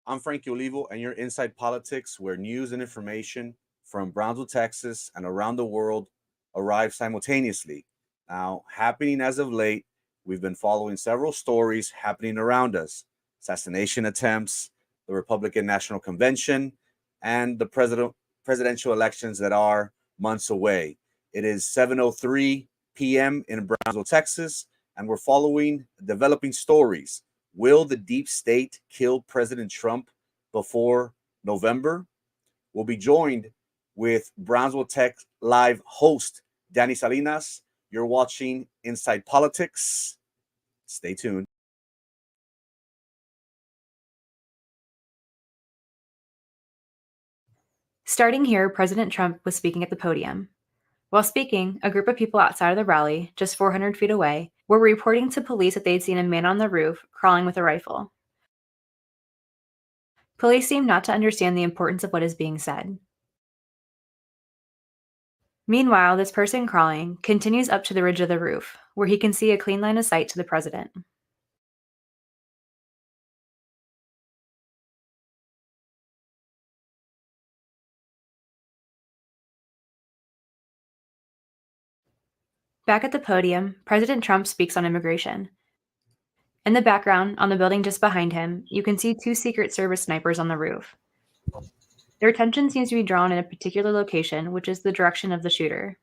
I'm Frankie Olivo, and you're Inside Politics, where news and information from Brownsville, Texas, and around the world arrive simultaneously. Now, happening as of late, we've been following several stories happening around us: assassination attempts, the Republican National Convention, and the presidential elections that are months away. It is 7:03 p.m. in Brownsville, Texas, and we're following developing stories. Will the deep state kill President Trump before November? We'll be joined with Brownsville Tech Live host Danny Salinas. You're watching Inside Politics. Stay tuned. Starting here, President Trump was speaking at the podium. While speaking, a group of people outside of the rally, just 400 feet away, were reporting to police that they'd seen a man on the roof crawling with a rifle. Police seem not to understand the importance of what is being said. Meanwhile, this person crawling continues up to the ridge of the roof, where he can see a clean line of sight to the president. Back at the podium, President Trump speaks on immigration. In the background, on the building just behind him, you can see two Secret Service snipers on the roof. Their attention seems to be drawn in a particular location, which is the direction of the shooter.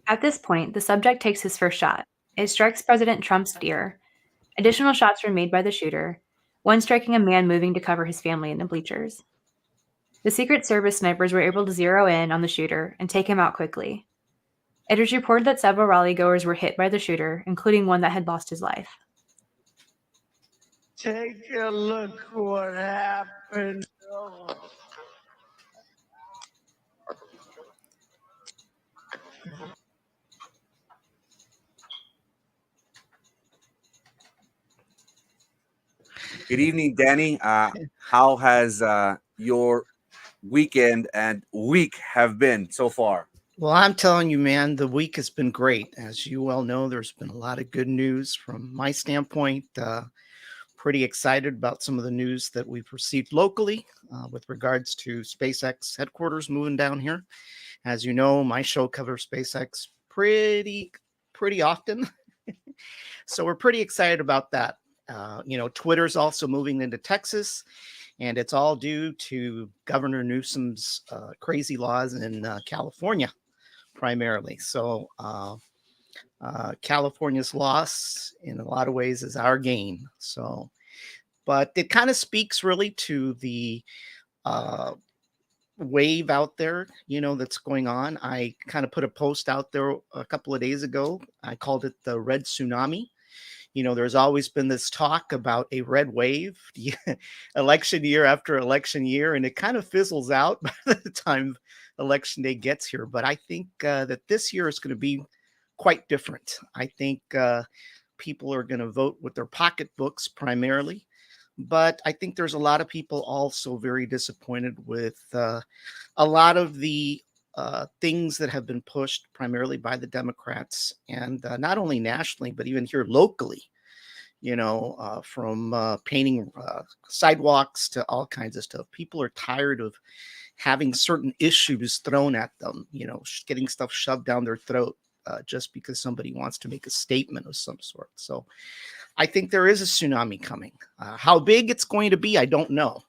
At this point, the subject takes his first shot. It strikes President Trump's ear. Additional shots were made by the shooter, one striking a man moving to cover his family in the bleachers. The Secret Service snipers were able to zero in on the shooter and take him out quickly. It is reported that several rally goers were hit by the shooter, including one that had lost his life. Take a look what happened. Good evening, Danny. How has your weekend and week have been so far? Well, I'm telling you, man, the week has been great. As you well know, there's been a lot of good news from my standpoint. Pretty excited about some of the news that we've received locally with regards to SpaceX headquarters moving down here. As you know, my show covers SpaceX pretty often. So we're pretty excited about that. Twitter's also moving into Texas, and it's all due to Governor Newsom's crazy laws in California, primarily. So California's loss in a lot of ways is our gain. So, but it kind of speaks really to the wave out there, that's going on. I kind of put a post out there a couple of days ago. I called it the red tsunami. There's always been this talk about a red wave election year after election year, and it kind of fizzles out by the time election day gets here. But I think that this year is going to be quite different. I think people are going to vote with their pocketbooks primarily. But I think there's a lot of people also very disappointed with a lot of the things that have been pushed primarily by the Democrats, and not only nationally, but even here locally, from painting sidewalks to all kinds of stuff. People are tired of having certain issues thrown at them, getting stuff shoved down their throat just because somebody wants to make a statement of some sort. So I think there is a tsunami coming. How big it's going to be, I don't know.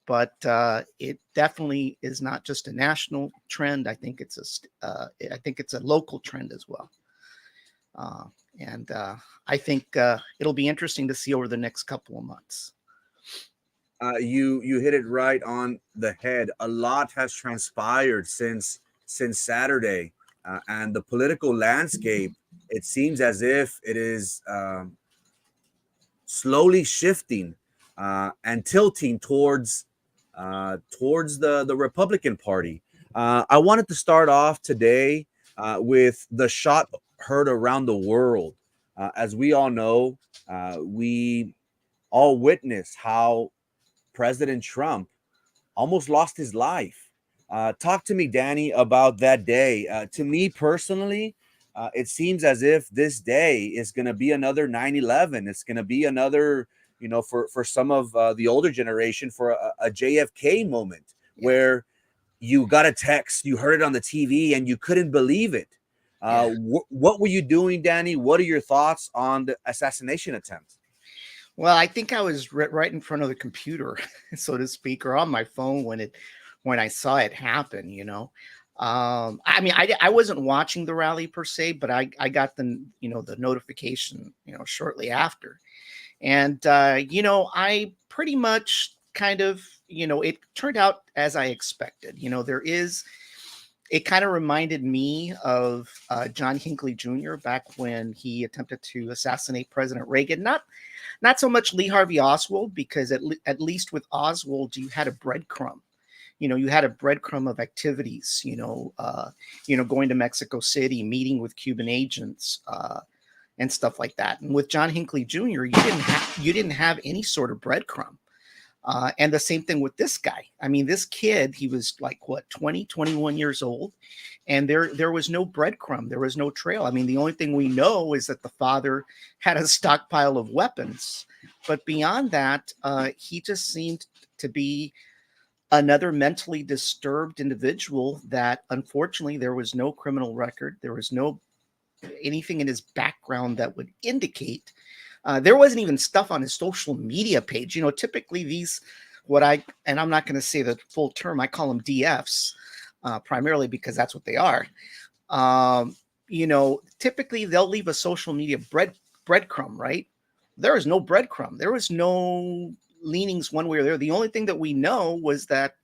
But it definitely is not just a national trend. I think it's a local trend as well. And I think it'll be interesting to see over the next couple of months. You hit it right on the head. A lot has transpired since Saturday, and the political landscape. It seems as if it is slowly shifting and tilting towards the Republican Party. I wanted to start off today with the shot heard around the world. As we all know, we all witnessed how President Trump almost lost his life. Talk to me, Danny, about that day. To me personally, it seems as if this day is going to be another 9/11. It's going to be another for some of the older generation, for a JFK moment Yeah. where you got a text, you heard it on the TV, and you couldn't believe it. Yeah. What were you doing, Danny? What are your thoughts on the assassination attempt? Well, I think I was right in front of the computer, so to speak, or on my phone when I saw it happen. I mean, I wasn't watching the rally per se, but I got the notification shortly after, and I pretty much kind of it turned out as I expected. It kind of reminded me of John Hinckley Jr. back when he attempted to assassinate President Reagan. Not so much Lee Harvey Oswald, because at least with Oswald, you had a breadcrumb. You had a breadcrumb of activities. Going to Mexico City, meeting with Cuban agents, and stuff like that. And with John Hinckley Jr., you didn't have any sort of breadcrumb. And the same thing with this guy. I mean, this kid, he was like, 20, 21 years old. And there was no breadcrumb. There was no trail. I mean, the only thing we know is that the father had a stockpile of weapons. But beyond that, he just seemed to be another mentally disturbed individual that, unfortunately, there was no criminal record. There was no anything in his background that would indicate. There wasn't even stuff on his social media page. Typically and I'm not going to say the full term, I call them DFs, primarily because that's what they are. Typically they'll leave a social media breadcrumb, right? There is no breadcrumb. There was no leanings one way or the other. The only thing that we know was that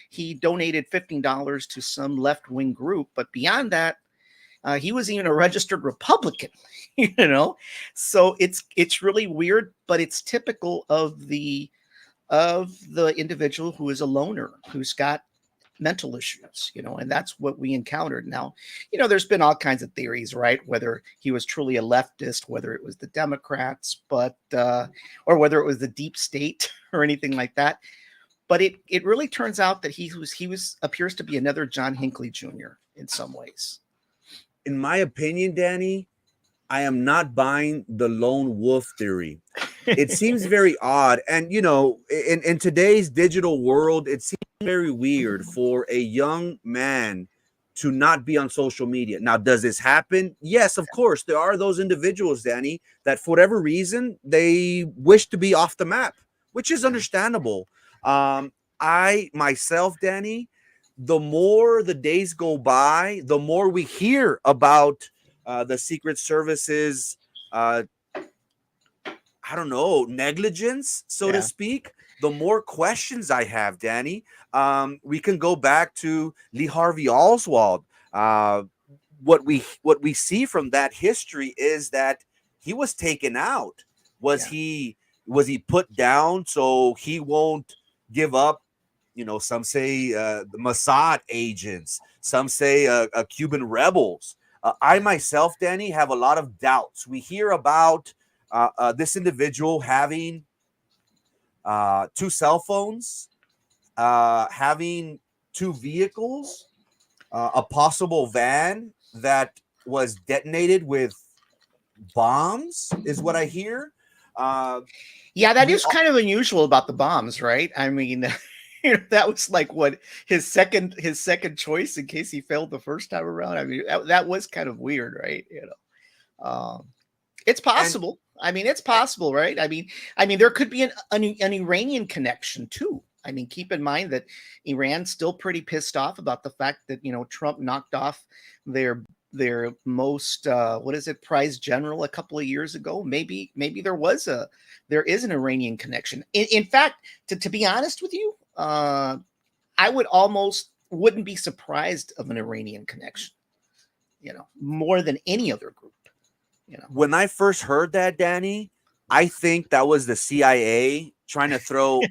he donated $15 to some left-wing group. But beyond that, he was even a registered Republican, So it's really weird, but it's typical of the individual who is a loner, who's got mental issues, and that's what we encountered. Now, there's been all kinds of theories, right? Whether he was truly a leftist, whether it was the Democrats, or whether it was the deep state or anything like that. But it really turns out that he appears to be another John Hinckley Jr. in some ways. In my opinion, Danny, I am not buying the lone wolf theory. It seems very odd. And, in today's digital world, it seems very weird for a young man to not be on social media. Now, does this happen? Yes, of course. There are those individuals, Danny, that for whatever reason, they wish to be off the map, which is understandable. I myself, Danny, the more the days go by, the more we hear about the Secret Service's, negligence, so to speak, the more questions I have, Danny. We can go back to Lee Harvey Oswald. What we see from that history is that he was taken out. Was he put down so he won't give up? Some say the Mossad agents, some say Cuban rebels. I myself, Danny, have a lot of doubts. We hear about this individual having 2 cell phones, having 2 vehicles, a possible van that was detonated with bombs, is what I hear. That is kind of unusual about the bombs, right? I mean, that was like what his second choice in case he failed the first time around. I mean, that was kind of weird, right? It's possible. It's possible, right? I mean, there could be an Iranian connection too. I mean, keep in mind that Iran's still pretty pissed off about the fact that Trump knocked off their most prized general a couple of years ago. Maybe there is an Iranian connection. In fact, to be honest with you, I wouldn't be surprised of an Iranian connection, more than any other group. When I first heard that, Danny, I think that was the CIA trying to throw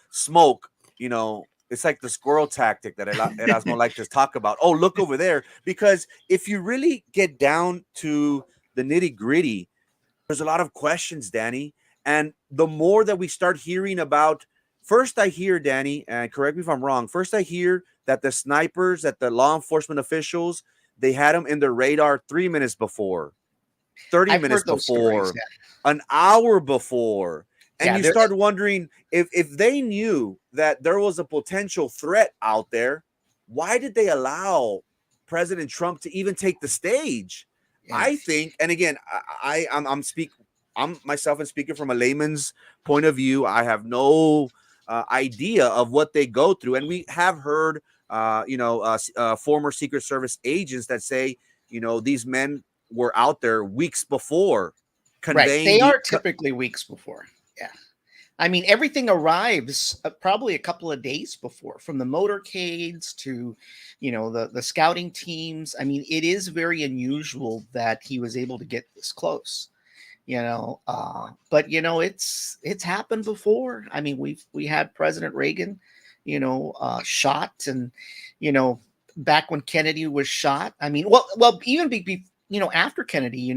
smoke. It's like the squirrel tactic that Erasmo likes to talk about. Oh, look over there. Because if you really get down to the nitty gritty, there's a lot of questions, Danny. And the more that we start hearing about, first I hear, Danny, and correct me if I'm wrong, first I hear that the snipers, that the law enforcement officials, they had them in their radar 3 minutes before. 30 I've minutes heard those stories. before, an hour before. And Yeah, you there's- start wondering if they knew that there was a potential threat out there, why did they allow President Trump to even take the stage? Yeah. I think, and again, I'm myself and speaking from a layman's point of view. I have no idea of what they go through, and we have heard, former Secret Service agents that say, these men were out there weeks before right. conveying They the are typically weeks before. Yeah. I mean, everything arrives probably a couple of days before, from the motorcades to, the scouting teams. I mean, it is very unusual that he was able to get this close, but it's happened before. I mean, we had President Reagan, shot, and, back when Kennedy was shot. I mean, well, even after Kennedy,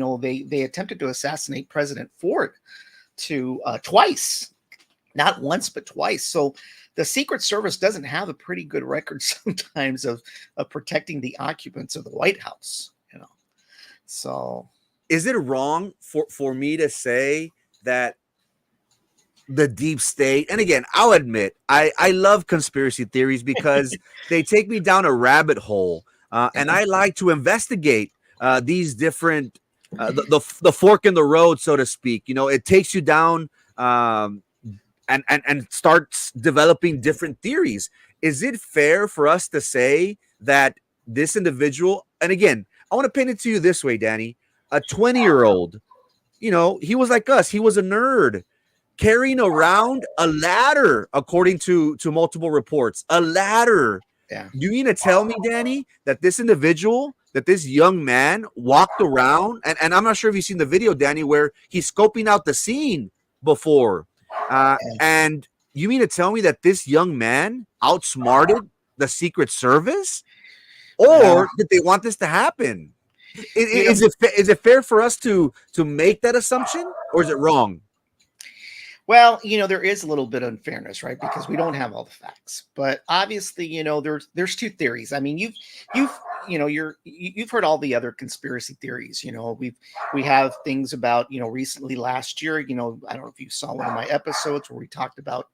they attempted to assassinate President Ford twice. Not once, but twice. So the Secret Service doesn't have a pretty good record sometimes of protecting the occupants of the White House, So is it wrong for me to say that the deep state, and again, I'll admit, I love conspiracy theories because they take me down a rabbit hole, and I like to investigate these different, the fork in the road, so to speak. It takes you down, and starts developing different theories. Is it fair for us to say that this individual, and again, I want to paint it to you this way, Danny, a 20-year-old, he was like us. He was a nerd carrying around a ladder, according to multiple reports, a ladder. Yeah. You mean to tell me, Danny, that this individual, that this young man walked around, and I'm not sure if you've seen the video, Danny, where he's scoping out the scene before. And you mean to tell me that this young man outsmarted the Secret Service? Or did they want this to happen? Is it fair for us to make that assumption, or is it wrong? Well, there is a little bit of unfairness, right? Because we don't have all the facts. But obviously, there's two theories. I mean, you've heard all the other conspiracy theories. We have things about, recently last year, I don't know if you saw one of my episodes where we talked about,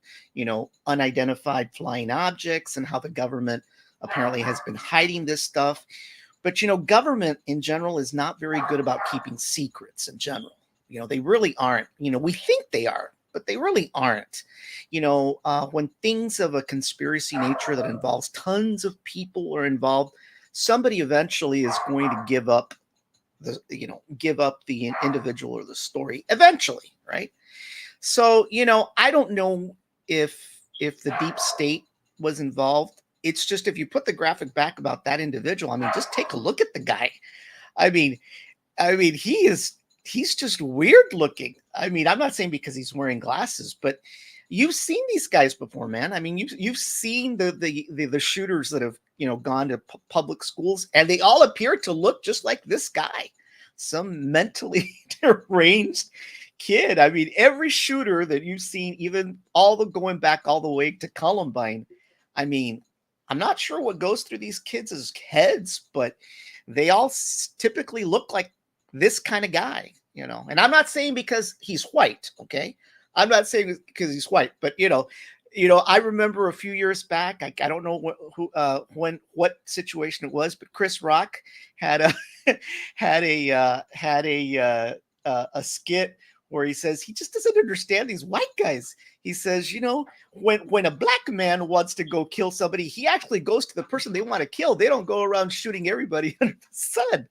unidentified flying objects and how the government apparently has been hiding this stuff. But, government in general is not very good about keeping secrets in general. They really aren't. We think they are, but they really aren't. When things of a conspiracy nature that involves tons of people are involved, somebody eventually is going to give up the individual or the story eventually, right? So, I don't know if the deep state was involved. It's just, if you put the graphic back about that individual, I mean, just take a look at the guy. I mean, he's just weird looking. I mean, I'm not saying because he's wearing glasses, but you've seen these guys before, man. I mean, you've seen the shooters that have, gone to public schools, and they all appear to look just like this guy, some mentally deranged kid. I mean, every shooter that you've seen, even going back all the way to Columbine, I mean, I'm not sure what goes through these kids' heads, but they all typically look like this kind of guy, and I'm not saying because he's white. Okay. I'm not saying because he's white, but I remember a few years back, I don't know what situation it was, but Chris Rock had a skit where he says he just doesn't understand these white guys. He says, when a black man wants to go kill somebody, he actually goes to the person they want to kill. They don't go around shooting everybody under the sun,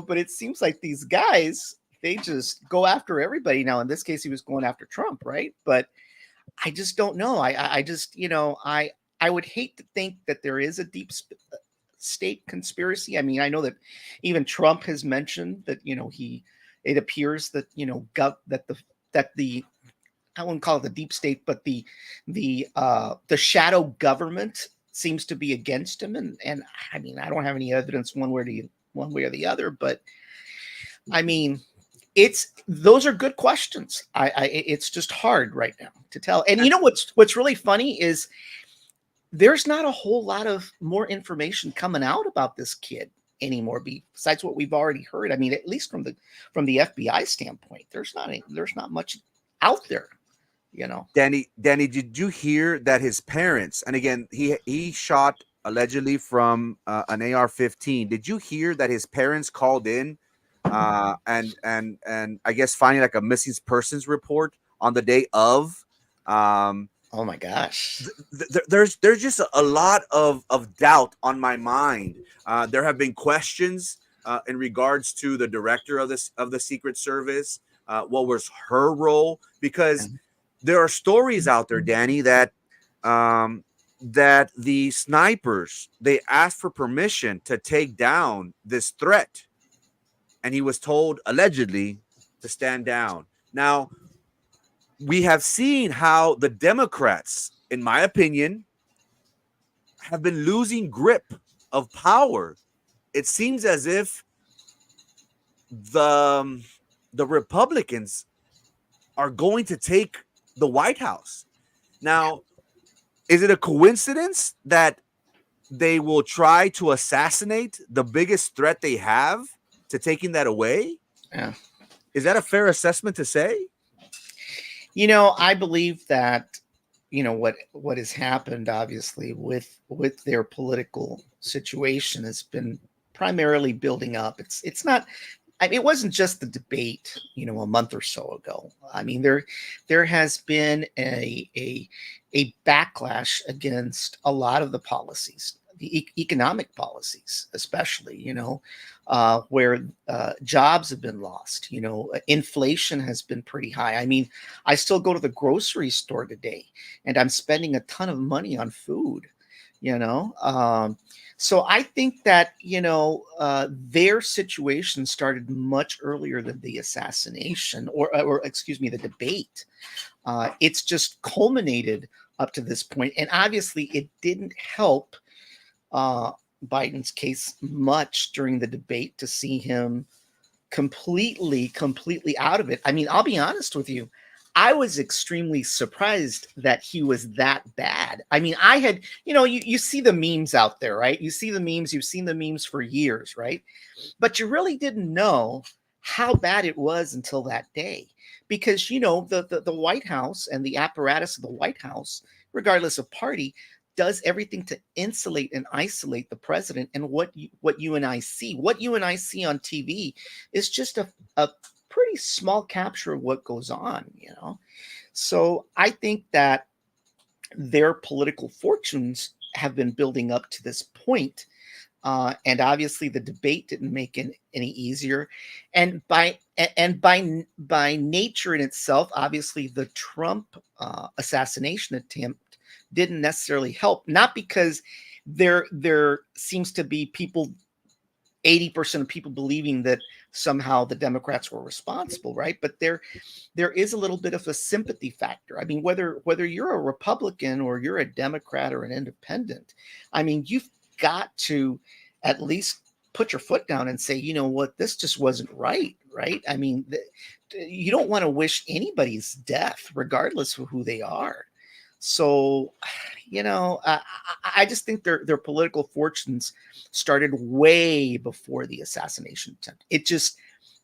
but it seems like these guys, they just go after everybody. Now, in this case, he was going after Trump, right? But I just don't know. I just, I would hate to think that there is a deep state conspiracy. I mean, I know that even Trump has mentioned that, it appears that, that the I wouldn't call it the deep state, but the shadow government seems to be against him. And I mean, I don't have any evidence one way or the other, but I mean, those are good questions. It's just hard right now to tell. And what's really funny is there's not a whole lot of more information coming out about this kid. anymore. Besides what we've already heard, I mean, at least from the FBI standpoint, there's not much out there, you know. Danny, did you hear that his parents, and again, he shot allegedly from an AR-15. Did you hear that his parents called in and I guess finding like a missing persons report on the day of? Oh my gosh. There's just a lot of doubt on my mind. There have been questions in regards to the director of the Secret Service. What was her role? Because there are stories out there, Danny, that that the snipers, they asked for permission to take down this threat, and he was told allegedly to stand down. Now, we have seen how the Democrats, in my opinion, have been losing grip of power. It seems as if the Republicans are going to take the White House. Now, is it a coincidence that they will try to assassinate the biggest threat they have to taking that away? Yeah. Is that a fair assessment to say? You know, I believe that, you know, what has happened, obviously, with their political situation has been primarily building up. It's not, I mean, it wasn't just the debate, you know, a month or so ago. I mean, there has been a backlash against a lot of the policies, the economic policies, especially, you know, where jobs have been lost. You know, inflation has been pretty high. I mean, I still go to the grocery store today and I'm spending a ton of money on food, you know. So I think that, you know, their situation started much earlier than the assassination or excuse me, the debate. It's just culminated up to this point. And obviously it didn't help Biden's case much during the debate to see him completely out of it. I mean, I'll be honest with you. I was extremely surprised that he was that bad. I mean, I had, you know, you see the memes out there, right? You see the memes, you've seen the memes for years, right? But you really didn't know how bad it was until that day. Because, you know, the White House and the apparatus of the White House, regardless of party, does everything to insulate and isolate the president. And what you and I see on TV is just a pretty small capture of what goes on, you know. So I think that their political fortunes have been building up to this point. And obviously the debate didn't make it any easier. And by nature in itself, obviously the Trump assassination attempt didn't necessarily help, not because there seems to be 80% of people believing that somehow the Democrats were responsible, right? But there is a little bit of a sympathy factor. I mean, whether you're a Republican or you're a Democrat or an independent, I mean, you've got to at least put your foot down and say, you know what, this just wasn't right? I mean, you don't want to wish anybody's death, regardless of who they are. So, you know, I just think their political fortunes started way before the assassination attempt. It just,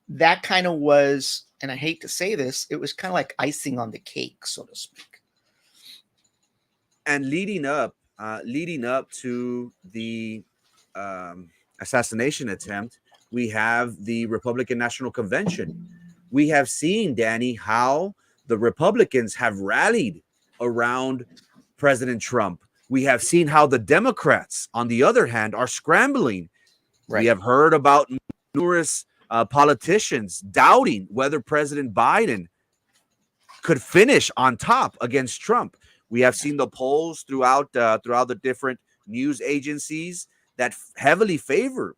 that kind of was, and I hate to say this, it was kind of like icing on the cake, so to speak. And leading up to the assassination attempt, we have the Republican National Convention. We have seen, Danny, how the Republicans have rallied around President Trump. We have seen how the Democrats, on the other hand, are scrambling. Right. We have heard about numerous politicians doubting whether President Biden could finish on top against Trump. We have seen the polls throughout the different news agencies that heavily favor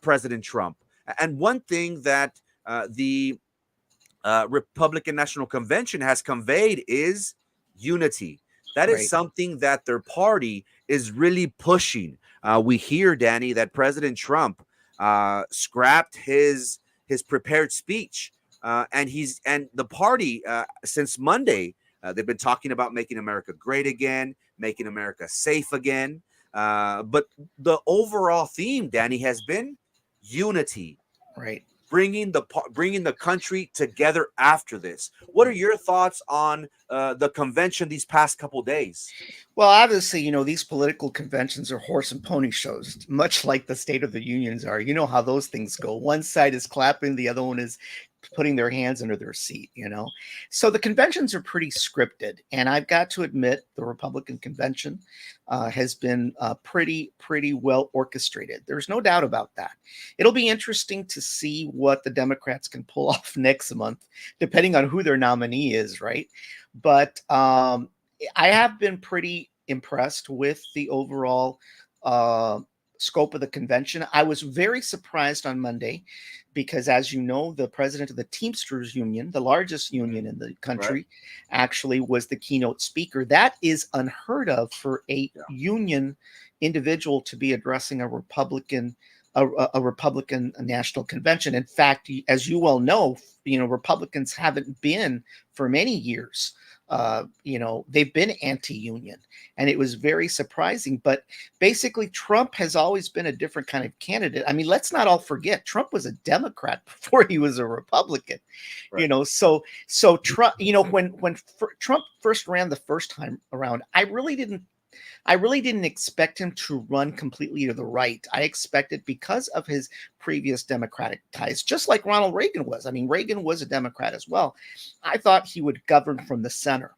President Trump. And one thing that the Republican National Convention has conveyed is unity. That is something that their party is really pushing. We hear, Danny, that President Trump scrapped his prepared speech, and the party since Monday they've been talking about making America great again, making America safe again. But the overall theme, Danny, has been unity, Right. bringing the country together after this. What are your thoughts on the convention these past couple days? Well, obviously, these political conventions are horse and pony shows, much like the State of the Unions are. You know how those things go. One side is clapping, the other one is putting their hands under their seat. So the conventions are pretty scripted. And I've got to admit, the Republican convention has been pretty well orchestrated. There's no doubt about that. It'll be interesting to see what the Democrats can pull off next month, depending on who their nominee is, right? But I have been pretty impressed with the overall scope of the convention. I was very surprised on Monday because, as you know, the president of the Teamsters Union, the largest union in the country, actually was the keynote speaker. That is unheard of for a union individual to be addressing a Republican national convention. In fact, as you well know, Republicans haven't been for many years. They've been anti-union, and it was very surprising. But basically, Trump has always been a different kind of candidate. I mean, let's not all forget, Trump was a Democrat before he was a Republican. Right. So Trump, when Trump first ran the first time around, I really didn't expect him to run completely to the right. I expected, because of his previous Democratic ties, just like Ronald Reagan was. I mean, Reagan was a Democrat as well. I thought he would govern from the center.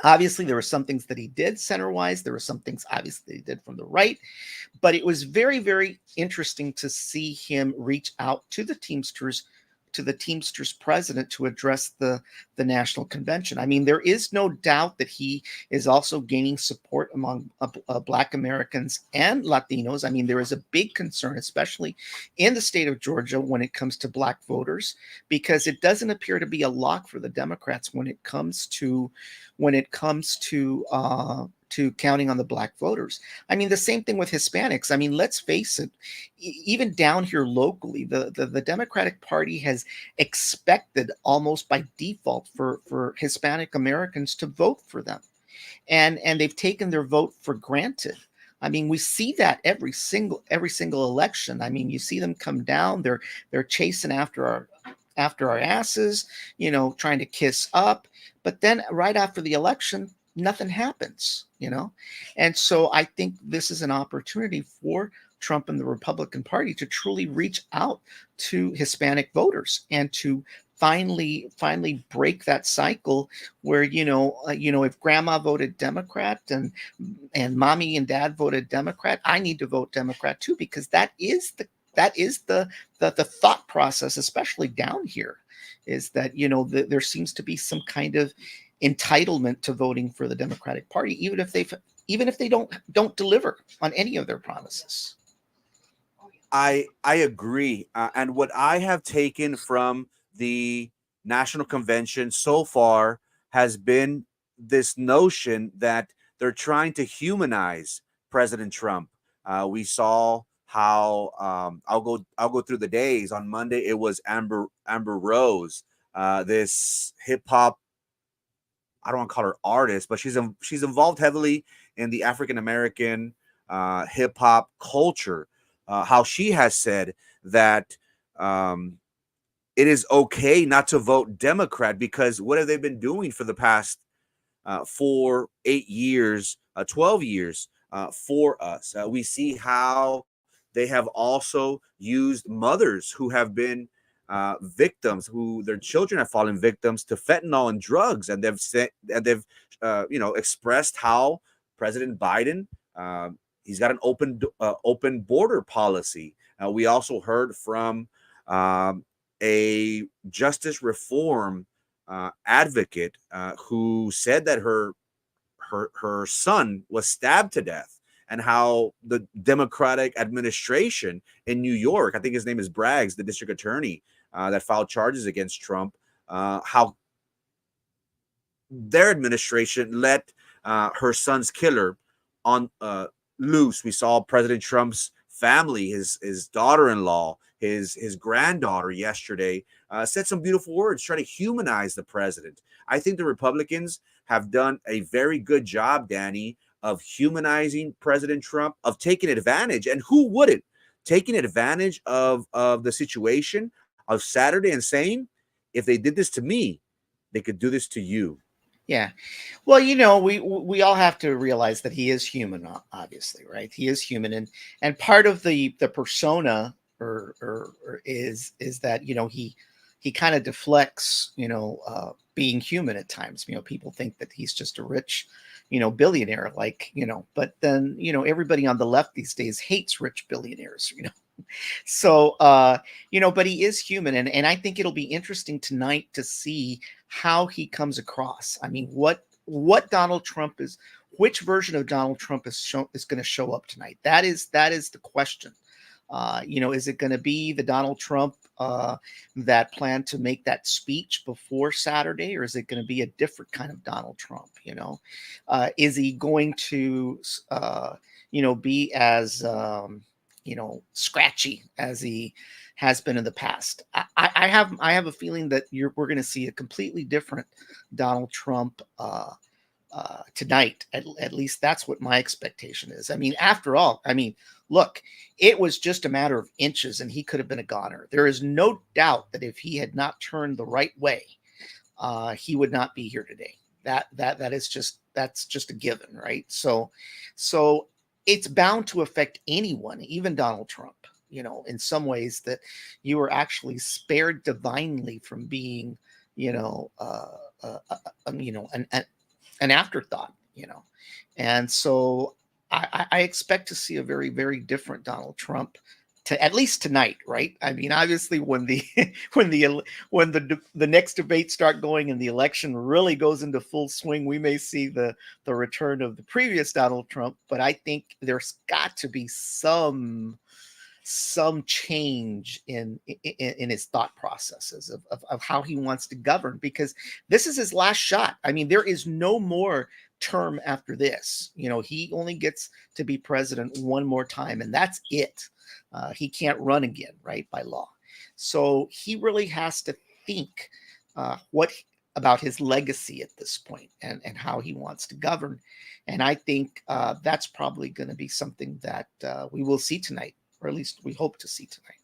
Obviously, there were some things that he did center-wise. There were some things, obviously, that he did from the right. But it was very, very interesting to see him reach out to the Teamsters president to address the national convention. I mean, there is no doubt that he is also gaining support among Black Americans and Latinos. I mean, there is a big concern, especially in the state of Georgia, when it comes to Black voters, because it doesn't appear to be a lock for the Democrats when it comes to counting on the Black voters. I mean, the same thing with Hispanics. I mean, let's face it, even down here locally, the Democratic Party has expected almost by default for Hispanic Americans to vote for them. And they've taken their vote for granted. I mean, we see that every single election. I mean, you see them come down, they're chasing after our asses, trying to kiss up. But then right after the election, nothing happens, And so I think this is an opportunity for Trump and the Republican Party to truly reach out to Hispanic voters and to finally break that cycle where, if grandma voted Democrat and mommy and dad voted Democrat, I need to vote Democrat too, because that is the thought process, especially down here, is that, there seems to be some kind of entitlement to voting for the Democratic Party, even if they don't deliver on any of their promises. I agree, and what I have taken from the national convention so far has been this notion that they're trying to humanize President Trump. We saw how I'll go through the days. On Monday, it was Amber Rose, this hip hop, I don't want to call her artist, but she's involved heavily in the African American hip hop culture. How she has said that it is okay not to vote Democrat, because what have they been doing for the past 4, 8 years, 12 years for us? We see how they have also used mothers who have been victims, who their children have fallen victims to fentanyl and drugs, and they've expressed how President Biden, he's got an open border policy. We also heard from a justice reform advocate who said that her son was stabbed to death, and how the Democratic administration in New York, I think his name is Braggs, the district attorney that filed charges against Trump, how their administration let her son's killer on loose. We saw President Trump's family, his daughter-in-law, his granddaughter yesterday said some beautiful words, trying to humanize the president. I think the Republicans have done a very good job, Danny, of humanizing President Trump, of taking advantage. And who wouldn't taking advantage of the situation of Saturday and saying, if they did this to me, they could do this to you. Yeah. Well, we all have to realize that he is human, obviously, right? He is human, and part of the persona or is that he kind of deflects, being human at times. People think that he's just a rich, billionaire, but then everybody on the left these days hates rich billionaires, So, but he is human. And I think it'll be interesting tonight to see how he comes across. I mean, what Donald Trump is, which version of Donald Trump is going to show up tonight? That is the question. Is it going to be the Donald Trump that planned to make that speech before Saturday, or is it going to be a different kind of Donald Trump? Is he going to, be as scratchy as he has been in the past? I have a feeling that we're going to see a completely different Donald Trump tonight. At least that's what my expectation is. I mean, after all, look, it was just a matter of inches and he could have been a goner. There is no doubt that if he had not turned the right way, he would not be here today. That's just a given, right? So it's bound to affect anyone, even Donald Trump, in some ways, that you were actually spared divinely from being, an afterthought, and so I expect to see a very, very different Donald Trump, to at least tonight, right? I mean, obviously, when the next debates start going and the election really goes into full swing, we may see the return of the previous Donald Trump. But I think there's got to be some change in his thought processes of how he wants to govern, because this is his last shot. I mean, there is no more term after this. He only gets to be president one more time, and that's it. He can't run again, right, by law. So he really has to think about his legacy at this point, and how he wants to govern. And I think that's probably going to be something that we will see tonight, or at least we hope to see tonight.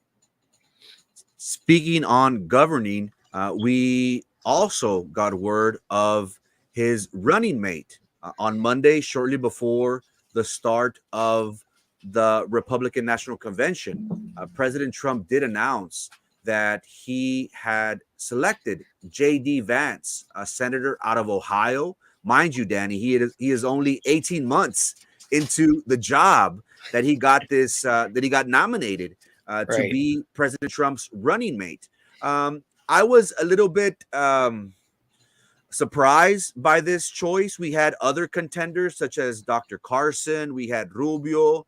Speaking on governing, we also got word of his running mate on Monday, shortly before the start of the Republican National Convention. President Trump did announce that he had selected J.D. Vance, a senator out of Ohio. Mind you, Danny, he is only 18 months into the job that he got nominated to be President Trump's running mate. I was a little bit surprised by this choice. We had other contenders such as Dr. Carson. We had Rubio.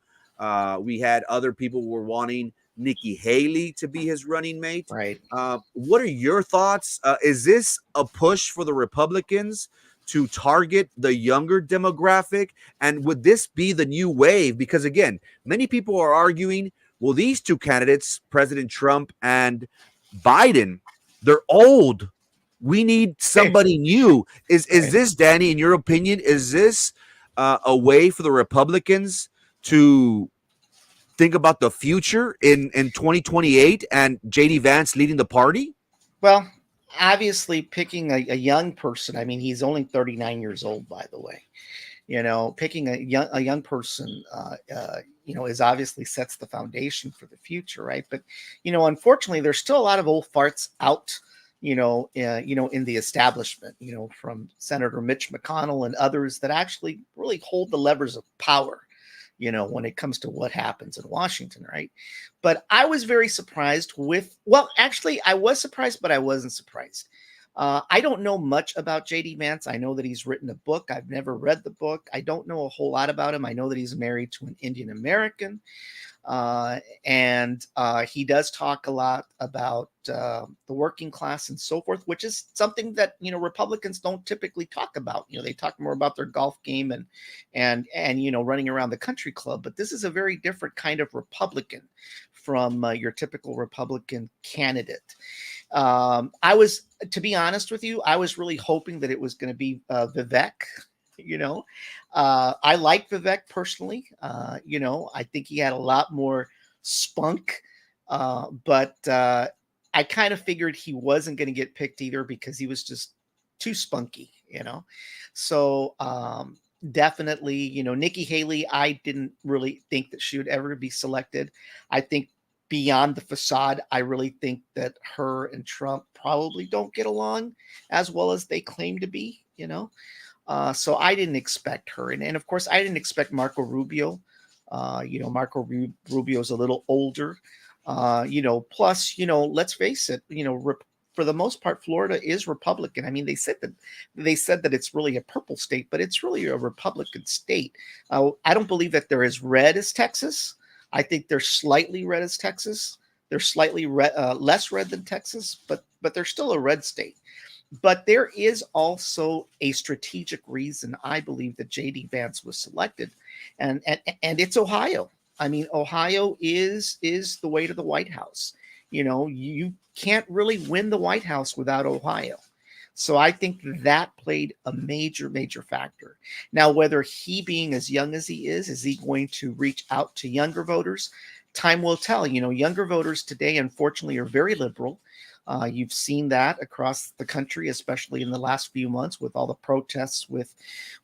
We had other people who were wanting Nikki Haley to be his running mate. Right. What are your thoughts? Is this a push for the Republicans to target the younger demographic? And would this be the new wave? Because again, many people are arguing, well, these two candidates, President Trump and Biden, they're old. We need somebody new. Is this, Danny, in your opinion, is this a way for the Republicans to think about the future in 2028 and J.D. Vance leading the party? Well, obviously picking a young person. I mean, he's only 39 years old, by the way. Picking a young person, is obviously sets the foundation for the future, right? But, unfortunately, there's still a lot of old farts out, in the establishment, from Senator Mitch McConnell and others that actually really hold the levers of power, when it comes to what happens in Washington, right? But I was very surprised actually, I was surprised, but I wasn't surprised. I don't know much about J.D. Vance. I know that he's written a book. I've never read the book. I don't know a whole lot about him. I know that he's married to an Indian American. And he does talk a lot about the working class and so forth, which is something that, Republicans don't typically talk about. They talk more about their golf game and running around the country club. But this is a very different kind of Republican from your typical Republican candidate. To be honest with you, I was really hoping that it was going to be Vivek. I like Vivek personally. I think he had a lot more spunk. But I kind of figured he wasn't going to get picked either because he was just too spunky, you know. So definitely, you know, Nikki Haley, I didn't really think that she would ever be selected. I think beyond the facade, I really think that her and Trump probably don't get along as well as they claim to be, you know. So I didn't expect her. And of course, I didn't expect Marco Rubio. You know, Rubio is a little older. You know, plus, you know, let's face it, you know, for the most part, Florida is Republican. I mean, they said that it's really a purple state, but it's really a Republican state. I don't believe that they're as red as Texas. I think they're slightly red as Texas. They're slightly less red than Texas, but they're still a red state. But there is also a strategic reason I believe that J.D. Vance was selected, and it's Ohio. I mean, Ohio is the way to the White House. You know, you can't really win the White House without Ohio. So I think that played a major factor. Now, whether he being as young as he is he going to reach out to younger voters? Time will tell. You know, younger voters today, unfortunately, are very liberal. You've seen that across the country, especially in the last few months with all the protests with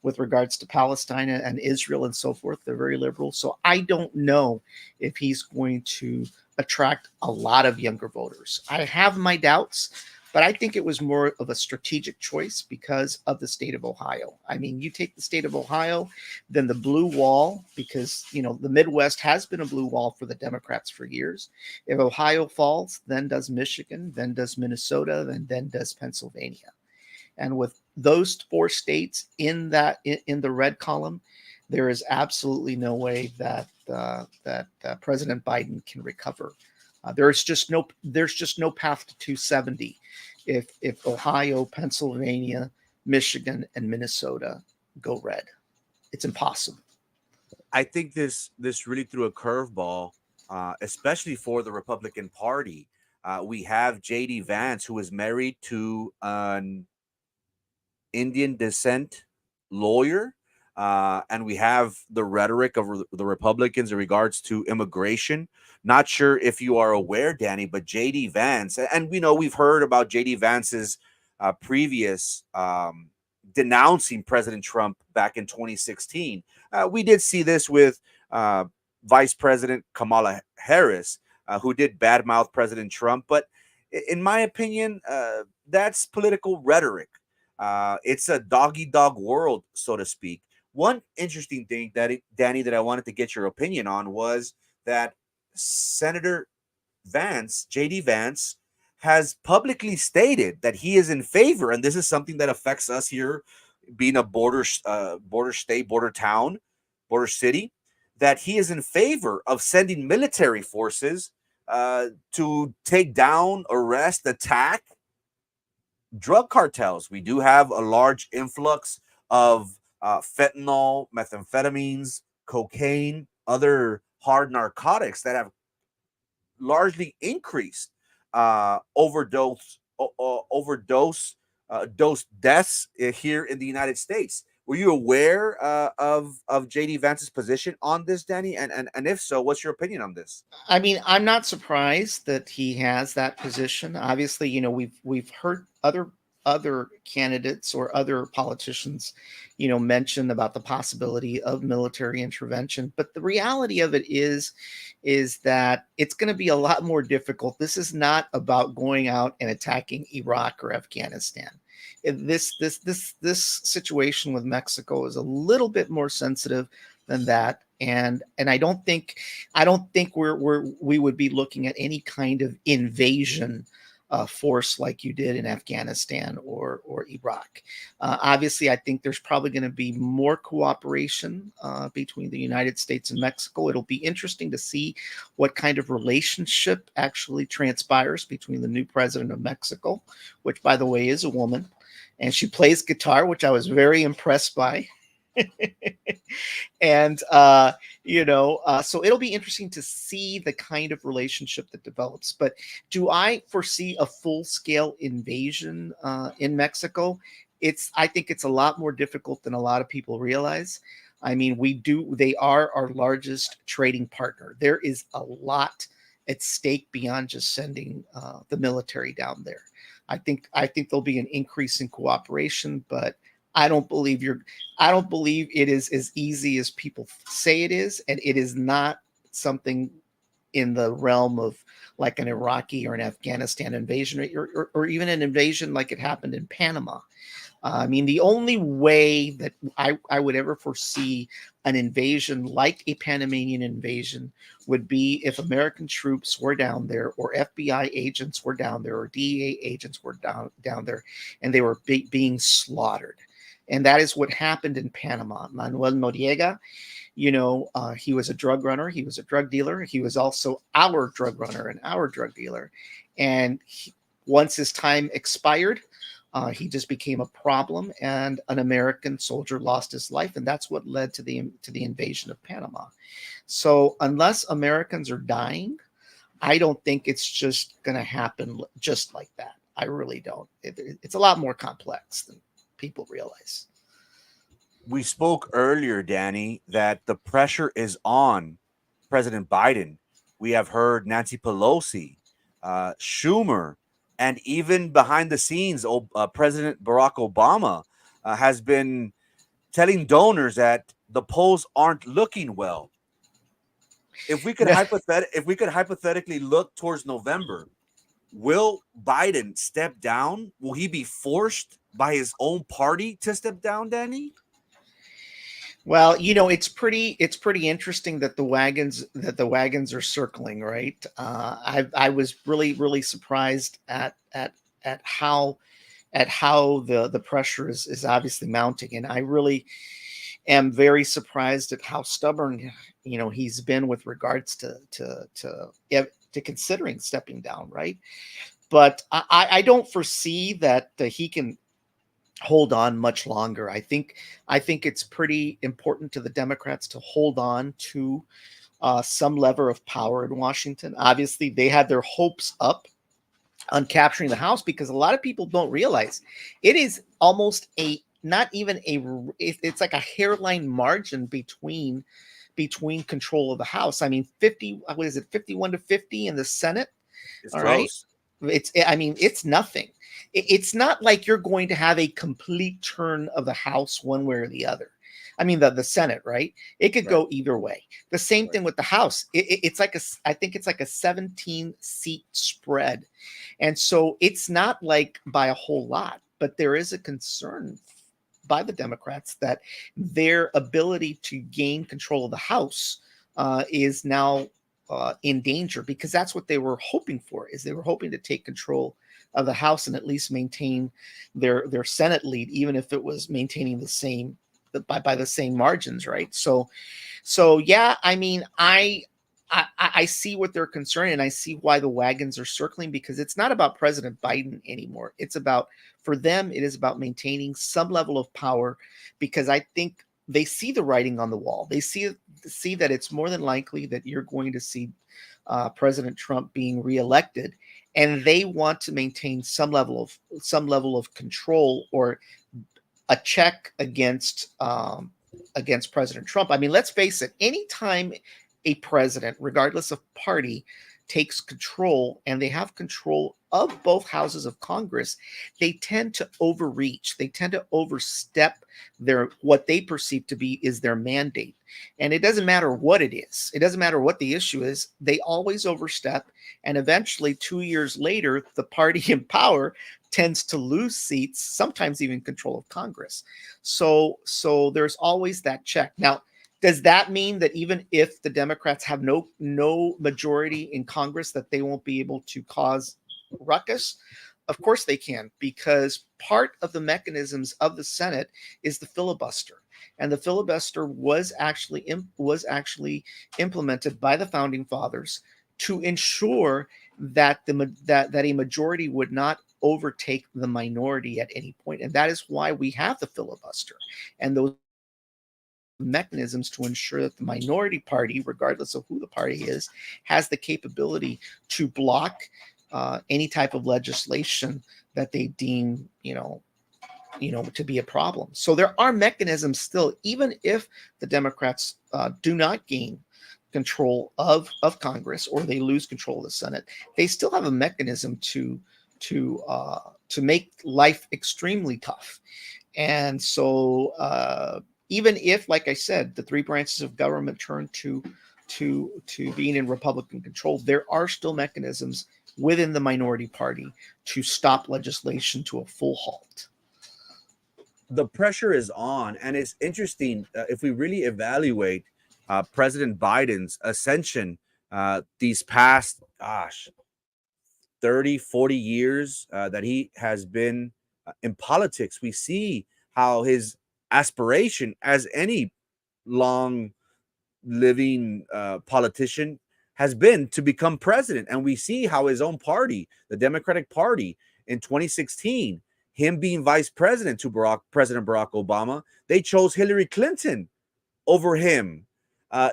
regards to Palestine and Israel and so forth. They're very liberal. So I don't know if he's going to attract a lot of younger voters. I have my doubts, but I think it was more of a strategic choice because of the state of Ohio. I mean, you take the state of Ohio, then the blue wall, because, you know, the Midwest has been a blue wall for the Democrats for years. If Ohio falls, then does Michigan, then does Minnesota, and then does Pennsylvania. And with those four states in the red column, there is absolutely no way that President Biden can recover. There's just no path to 270 if Ohio, Pennsylvania, Michigan, and Minnesota go red. It's impossible. I think this really threw a curveball, especially for the Republican Party. We have J.D. Vance, who is married to an Indian descent lawyer. And we have the rhetoric of the Republicans in regards to immigration. Not sure if you are aware, Danny, but J.D. Vance, and we know we've heard about J.D. Vance's previous denouncing President Trump back in 2016. We did see this with Vice President Kamala Harris, who did badmouth President Trump. But in my opinion, that's political rhetoric. It's a dog-eat-dog world, so to speak. One interesting thing, Danny, that I wanted to get your opinion on was that Senator Vance, J.D. Vance, has publicly stated that he is in favor, and this is something that affects us here, being a border state, border town, border city, that he is in favor of sending military forces to take down, arrest, attack drug cartels. We do have a large influx of fentanyl, methamphetamines, cocaine, other hard narcotics that have largely increased overdose deaths here in the United States. Were you aware of J.D. Vance's position on this, Danny? And if so, what's your opinion on this? I mean, I'm not surprised that he has that position. Obviously, you know, we've heard other candidates or other politicians, you know, mention about the possibility of military intervention. But the reality of it is that it's going to be a lot more difficult. This is not about going out and attacking Iraq or Afghanistan. This situation with Mexico is a little bit more sensitive than that. And I don't think we would be looking at any kind of invasion force like you did in Afghanistan or Iraq. Obviously, I think there's probably going to be more cooperation between the United States and Mexico. It'll be interesting to see what kind of relationship actually transpires between the new president of Mexico, which, by the way, is a woman, and she plays guitar, which I was very impressed by. And so it'll be interesting to see the kind of relationship that develops. But do I foresee a full-scale invasion in Mexico? I think it's a lot more difficult than a lot of people realize. I mean, they are our largest trading partner. There is a lot at stake beyond just sending the military down there. I think there'll be an increase in cooperation, but I don't believe it is as easy as people say it is, and it is not something in the realm of like an Iraqi or an Afghanistan invasion, or even an invasion like it happened in Panama. I mean, the only way that I would ever foresee an invasion like a Panamanian invasion would be if American troops were down there, or FBI agents were down there, or DEA agents were down there, and they were being slaughtered. And that is what happened in Panama. Manuel Noriega, he was a drug runner. He was a drug dealer. He was also our drug runner and our drug dealer. And once his time expired, he just became a problem, and an American soldier lost his life, and that's what led to the invasion of Panama. So unless Americans are dying, I don't think it's just going to happen just like that. I really don't. It's a lot more complex than people realize. We spoke earlier, Danny, that the pressure is on President Biden. We have heard Nancy Pelosi, Schumer, and even behind the scenes, President Barack Obama has been telling donors that the polls aren't looking well. If we could hypothetically look towards November, will Biden step down? Will he be forced by his own party to step down, Danny? Well, it's pretty interesting that the wagons are circling, right? I was really surprised at how the pressure is obviously mounting, and I really am very surprised at how stubborn he's been with regards to considering stepping down, right? But I don't foresee that he can hold on much longer. I think it's pretty important to the Democrats to hold on to some lever of power in Washington. Obviously, they had their hopes up on capturing the House, because a lot of people don't realize it is almost it's like a hairline margin between control of the House. I mean, 51-50 in the Senate. It's all close. Right. It's nothing. It's not like you're going to have a complete turn of the House one way or the other. I mean, the Senate, right? It could go either way. The same thing with the House. It's like I think it's like a 17-seat spread. And so it's not like by a whole lot, but there is a concern by the Democrats that their ability to gain control of the House is now in danger, because that's what they were hoping for. Is they were hoping to take control of the House and at least maintain their Senate lead, even if it was maintaining the same by the same margins, right? So yeah, I mean, I see what they're concerned, and I see why the wagons are circling, because it's not about President Biden anymore. It's about, for them, it is about maintaining some level of power, because I think they see the writing on the wall. They see that it's more than likely that you're going to see President Trump being reelected, and they want to maintain some level of control, or a check against President Trump. I mean, let's face it, anytime a president, regardless of party, takes control, and they have control of both houses of Congress, they tend to overreach. They tend to overstep what they perceive to be is their mandate. And it doesn't matter what it is. It doesn't matter what the issue is. They always overstep. And eventually, 2 years later, the party in power tends to lose seats, sometimes even control of Congress. So there's always that check. Now, does that mean that even if the Democrats have no majority in Congress, that they won't be able to cause ruckus? Of course they can, because part of the mechanisms of the Senate is the filibuster, and the filibuster was actually implemented by the founding fathers to ensure that that a majority would not overtake the minority at any point, and that is why we have the filibuster and those mechanisms to ensure that the minority party, regardless of who the party is, has the capability to block any type of legislation that they deem, to be a problem. So there are mechanisms still, even if the Democrats do not gain control of Congress, or they lose control of the Senate, they still have a mechanism to make life extremely tough. And so even if, like I said, the three branches of government turn to being in Republican control, there are still mechanisms within the minority party to stop legislation to a full halt. The pressure is on, and it's interesting if we really evaluate President Biden's ascension these past 30 40 years that he has been in politics. We see how his aspiration, as any long living politician, has been to become president. And we see how his own party, the Democratic Party, in 2016, him being vice president to President Barack Obama, they chose Hillary Clinton over him.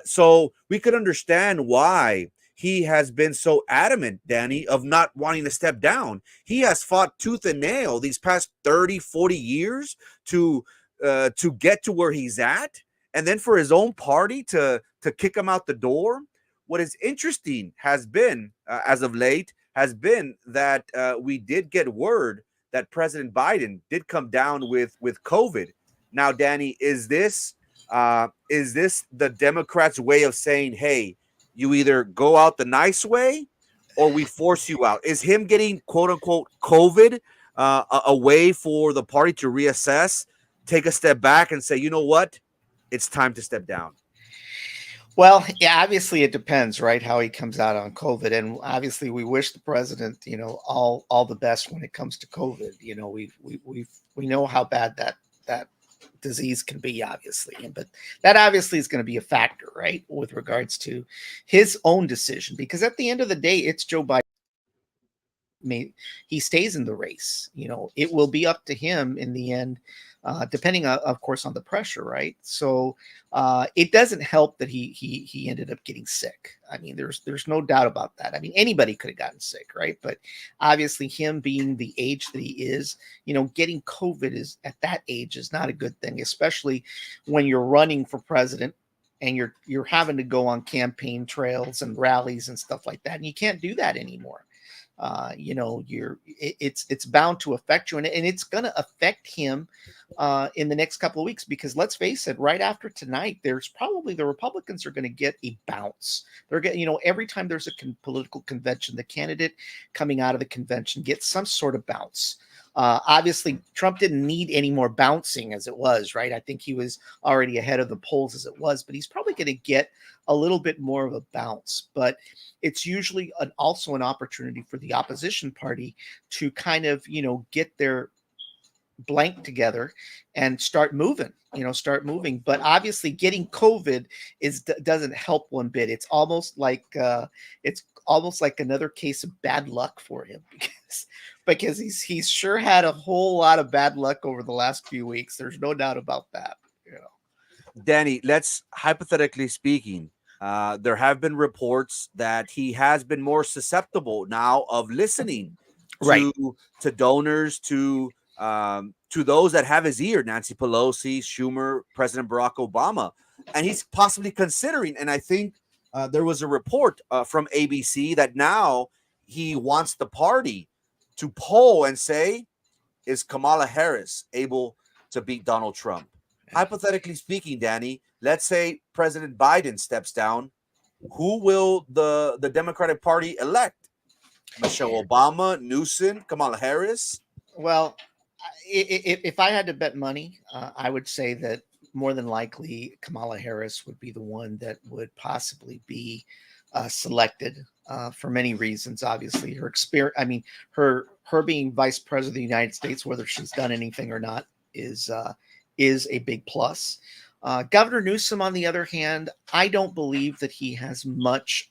So we could understand why he has been so adamant, Danny, of not wanting to step down. He has fought tooth and nail these past 30, 40 years to get to where he's at, and then for his own party to kick him out the door. What is interesting has been, as of late, has been that we did get word that President Biden did come down with COVID. Now, Danny, is this the Democrats' way of saying, hey, you either go out the nice way or we force you out? Is him getting, quote unquote, COVID a way for the party to reassess, take a step back and say, you know what, it's time to step down? Well, yeah, obviously it depends, right, how he comes out on COVID. And obviously we wish the president, all the best when it comes to COVID. We know how bad that disease can be, obviously. But that obviously is going to be a factor, right, with regards to his own decision, because at the end of the day, it's Joe Biden. He stays in the race. It will be up to him in the end, depending, of course, on the pressure, right? So it doesn't help that he ended up getting sick. I mean, there's no doubt about that. I mean, anybody could have gotten sick, right? But obviously, him being the age that he is, getting COVID at that age is not a good thing, especially when you're running for president and you're having to go on campaign trails and rallies and stuff like that, and you can't do that anymore. It's bound to affect you, and it's going to affect him in the next couple of weeks, because let's face it, right after tonight, there's probably the Republicans are going to get a bounce. They're getting, every time there's a political convention, the candidate coming out of the convention gets some sort of bounce. Obviously, Trump didn't need any more bouncing as it was, right? I think he was already ahead of the polls as it was, but he's probably going to get a little bit more of a bounce. But it's usually also an opportunity for the opposition party to kind of, get their blank together and start moving. But obviously, getting COVID doesn't help one bit. It's almost like another case of bad luck for him, because he's sure had a whole lot of bad luck over the last few weeks. There's no doubt about that. Danny, let's hypothetically speaking, there have been reports that he has been more susceptible now of listening to donors, to those that have his ear, Nancy Pelosi, Schumer, President Barack Obama, and he's possibly considering. And I think there was a report from ABC that now he wants the party to poll and say, is Kamala Harris able to beat Donald Trump? Hypothetically speaking, Danny, let's say President Biden steps down. Who will the Democratic Party elect? Michelle Obama, Newsom, Kamala Harris? Well, if I had to bet money, I would say that more than likely Kamala Harris would be the one that would possibly be selected for many reasons. Obviously, her experience. I mean, her being vice president of the United States, whether she's done anything or not, is a big plus. Governor Newsom, on the other hand, I don't believe that he has much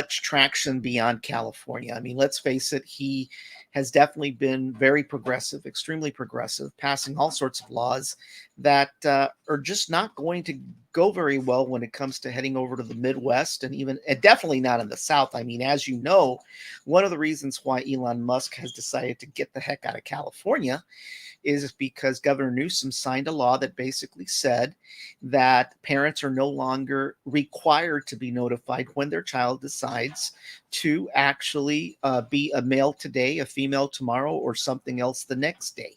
traction beyond California. I mean, let's face it, he has definitely been very progressive, extremely progressive, passing all sorts of laws that are just not going to go very well when it comes to heading over to the Midwest, and definitely not in the South. I mean, as you know, one of the reasons why Elon Musk has decided to get the heck out of California is because Governor Newsom signed a law that basically said that parents are no longer required to be notified when their child decides to actually be a male today, a female tomorrow, or something else the next day.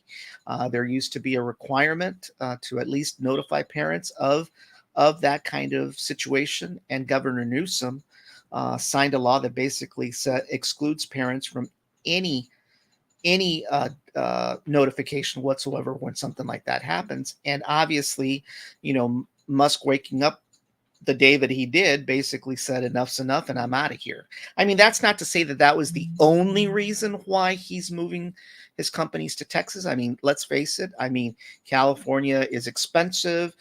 There used to be a requirement to at least notify parents of that kind of situation, and Governor Newsom signed a law that basically excludes parents from any notification whatsoever when something like that happens. And obviously, Musk waking up the day that he did basically said enough's enough and I'm out of here. I mean, that's not to say that that was the only reason why he's moving his companies to Texas. I mean, let's face it. I mean, California is expensive.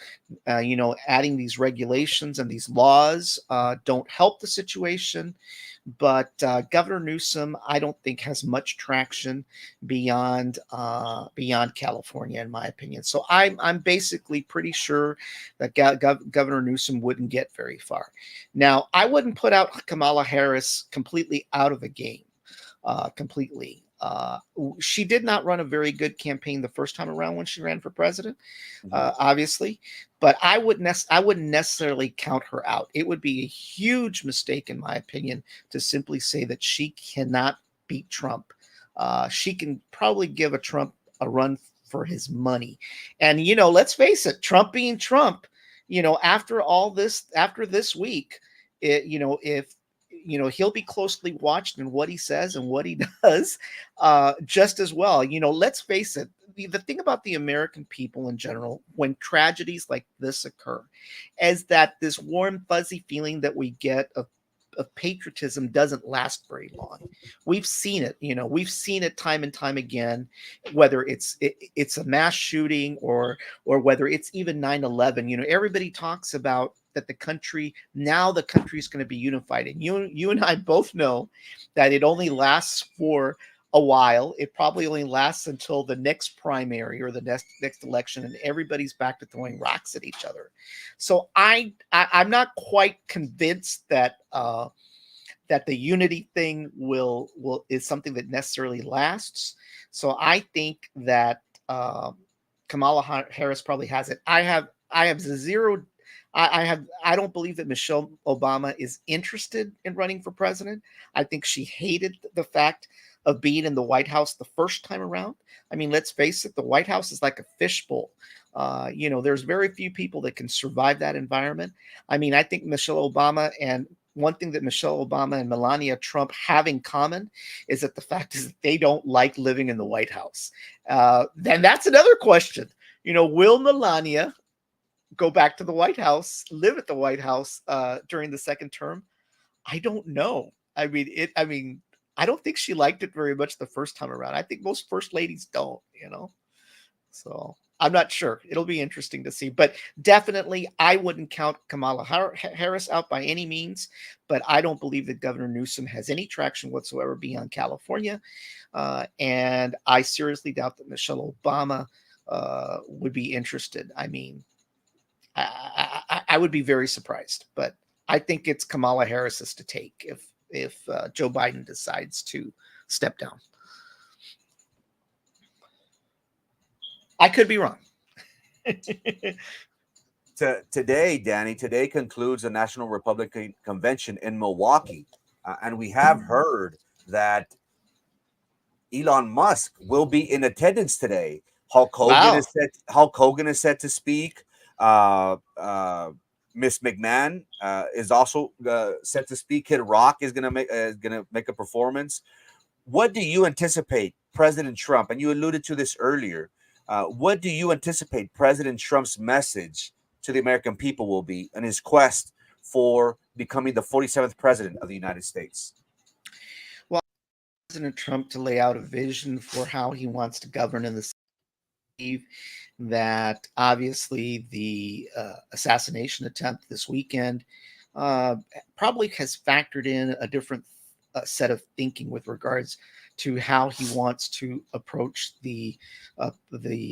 Adding these regulations and these laws don't help the situation. But Governor Newsom, I don't think has much traction beyond California, in my opinion. So I'm basically pretty sure that Governor Newsom wouldn't get very far. Now, I wouldn't put out Kamala Harris completely out of the game, completely. She did not run a very good campaign the first time around when she ran for president, obviously, but I wouldn't necessarily count her out. It would be a huge mistake, in my opinion, to simply say that she cannot beat Trump. She can probably give Trump a run for his money. And, let's face it, Trump being Trump, after this week, if he'll be closely watched in what he says and what he does, just as well. Let's face it. The thing about the American people in general, when tragedies like this occur, is that this warm, fuzzy feeling that we get of patriotism doesn't last very long. We've seen it, we've seen it time and time again, whether it's a mass shooting or whether it's even 9/11. Everybody talks about that the country is going to be unified, and you and I both know that it only lasts for a while. It probably only lasts until the next primary or the next election, and everybody's back to throwing rocks at each other. So I'm not quite convinced that that the unity thing is something that necessarily lasts. So I think that Kamala Harris probably has it. I have zero. I don't believe that Michelle Obama is interested in running for president. I think she hated the fact of being in the White House the first time around. I mean, let's face it, the White House is like a fishbowl. There's very few people that can survive that environment. I mean, I think one thing that Michelle Obama and Melania Trump have in common is that the fact is that they don't like living in the White House. Then that's another question. Will Melania go back to the White House, live at the White House during the second term? I don't know. I mean, I don't think she liked it very much the first time around. I think most first ladies don't, So I'm not sure. It'll be interesting to see. But definitely, I wouldn't count Kamala Harris out by any means. But I don't believe that Governor Newsom has any traction whatsoever beyond California. And I seriously doubt that Michelle Obama would be interested. I mean, I would be very surprised. But I think it's Kamala Harris's to take if Joe Biden decides to step down. I could be wrong. Today, Danny, concludes the National Republican Convention in Milwaukee. And we have heard that Elon Musk will be in attendance today. Hulk Hogan is set to speak. Miss McMahon is also set to speak. Kid Rock is gonna make a performance. What do you anticipate President Trump? And you alluded to this earlier. What do you anticipate President Trump's message to the American people will be in his quest for becoming the 47th president of the United States? Well, President Trump to lay out a vision for how he wants to govern in the city. That obviously the assassination attempt this weekend probably has factored in a different set of thinking with regards to how he wants to approach the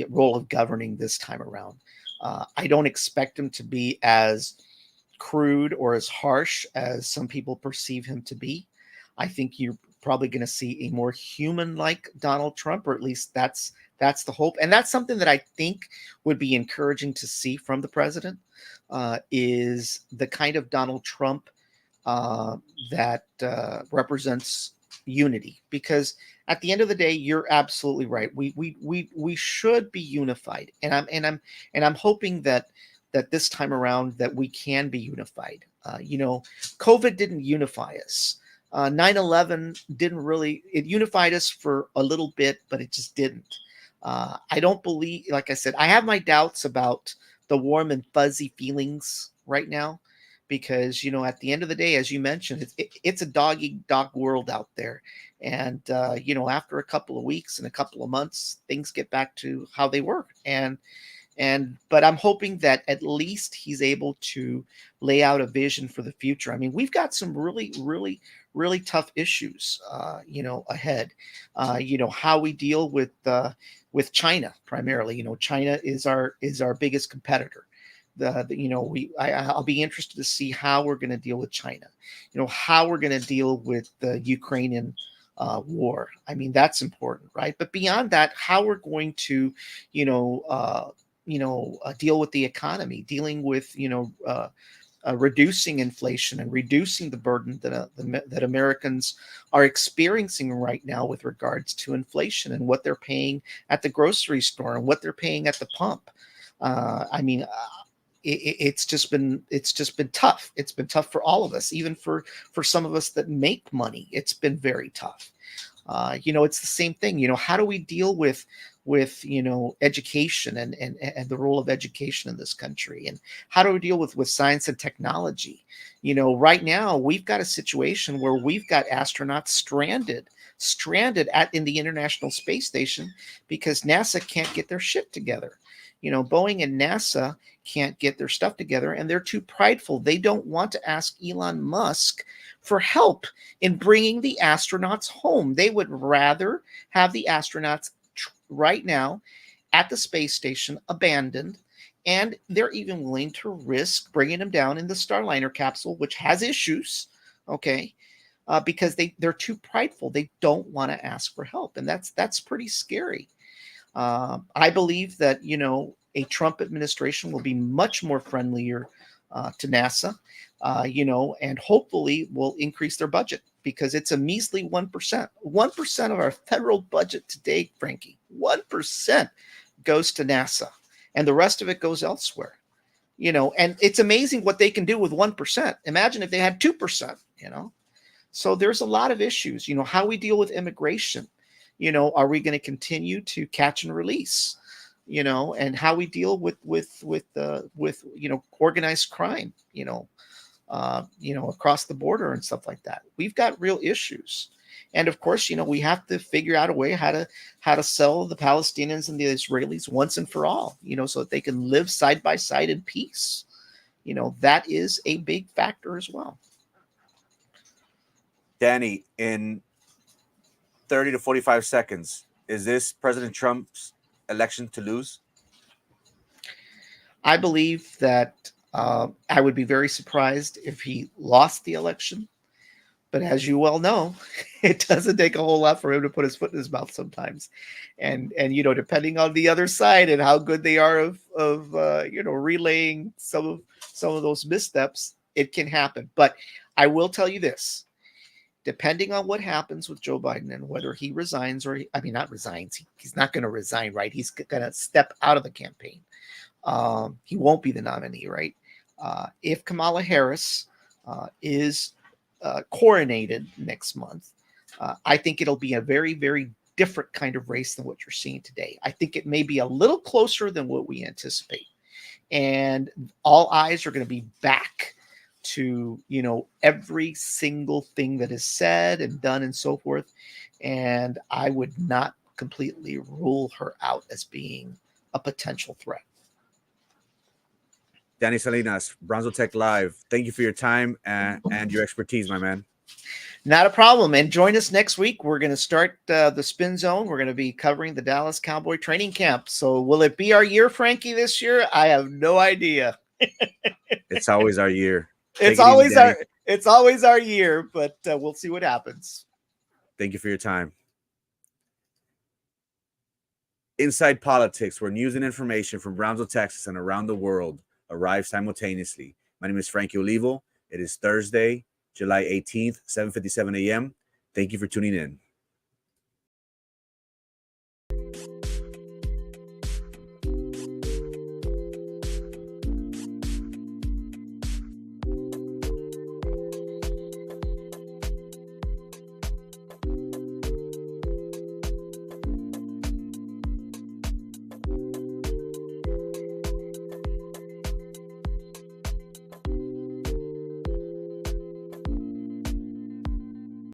role of governing this time around. I don't expect him to be as crude or as harsh as some people perceive him to be. I think you're probably going to see a more human-like Donald Trump, or at least that's the hope, and that's something that I think would be encouraging to see from the president. Is the kind of Donald Trump that represents unity, because at the end of the day, you're absolutely right. We should be unified, and I'm hoping that this time around that we can be unified. COVID didn't unify us. 9/11 didn't really. It unified us for a little bit, but it just didn't. I don't believe, like I said, I have my doubts about the warm and fuzzy feelings right now, because at the end of the day, as you mentioned, it's a dog eat dog world out there, and after a couple of weeks and a couple of months, things get back to how they were, but I'm hoping that at least he's able to lay out a vision for the future. I mean, we've got some really, really, really tough issues, ahead. How we deal with China primarily. China is our biggest competitor. I'll be interested to see how we're going to deal with China. How we're going to deal with the Ukrainian war. I mean, that's important, right? But beyond that, how we're going to, deal with the economy, dealing with reducing inflation and reducing the burden that Americans are experiencing right now with regards to inflation and what they're paying at the grocery store and what they're paying at the pump. It's just been tough. It's been tough for all of us, even for some of us that make money. It's been very tough. It's the same thing. How do we deal with education and the role of education in this country, and how do we deal with science and technology? Right now we've got a situation where we've got astronauts stranded in the International Space Station because NASA can't get their shit together. Boeing and NASA can't get their stuff together, and they're too prideful. They don't want to ask Elon Musk for help in bringing the astronauts home. They would rather have the astronauts right now at the space station abandoned, and they're even willing to risk bringing them down in the Starliner capsule, which has issues, okay, because they're too prideful. They don't want to ask for help, and that's pretty scary. I believe that a Trump administration will be much more friendlier to NASA, and hopefully will increase their budget, because it's a measly 1%. 1% of our federal budget today, Frankie, 1% goes to NASA, and the rest of it goes elsewhere. And it's amazing what they can do with 1%. Imagine if they had 2%. So there's a lot of issues. How we deal with immigration. Are we going to continue to catch and release? And how we deal with organized crime. Across the border and stuff like that. We've got real issues, and of course, we have to figure out a way how to settle the Palestinians and the Israelis once and for all. So that they can live side by side in peace. That is a big factor as well. Danny, in 30 to 45 seconds, is this President Trump's election to lose? I believe that I would be very surprised if he lost the election. But as you well know, it doesn't take a whole lot for him to put his foot in his mouth sometimes. And depending on the other side and how good they are of relaying some of those missteps, it can happen. But I will tell you this. Depending on what happens with Joe Biden and whether he resigns not resigns, he's not going to resign, right? He's going to step out of the campaign. He won't be the nominee, right? If Kamala Harris is coronated next month, I think it'll be a very, very different kind of race than what you're seeing today. I think it may be a little closer than what we anticipate. And all eyes are going to be back to, every single thing that is said and done and so forth. And I would not completely rule her out as being a potential threat. Danny Salinas, Bronzo Tech Live. Thank you for your time and your expertise, my man. Not a problem. And join us next week. We're going to start the Spin Zone. We're going to be covering the Dallas Cowboy training camp. So will it be our year, Frankie, this year? I have no idea. It's always our year. It's always our year, but we'll see what happens. Thank you for your time. Inside Politics, where news and information from Brownsville, Texas, and around the world arrive simultaneously. My name is Frankie Olivo. It is Thursday, July 18th, 7:57 a.m. Thank you for tuning in.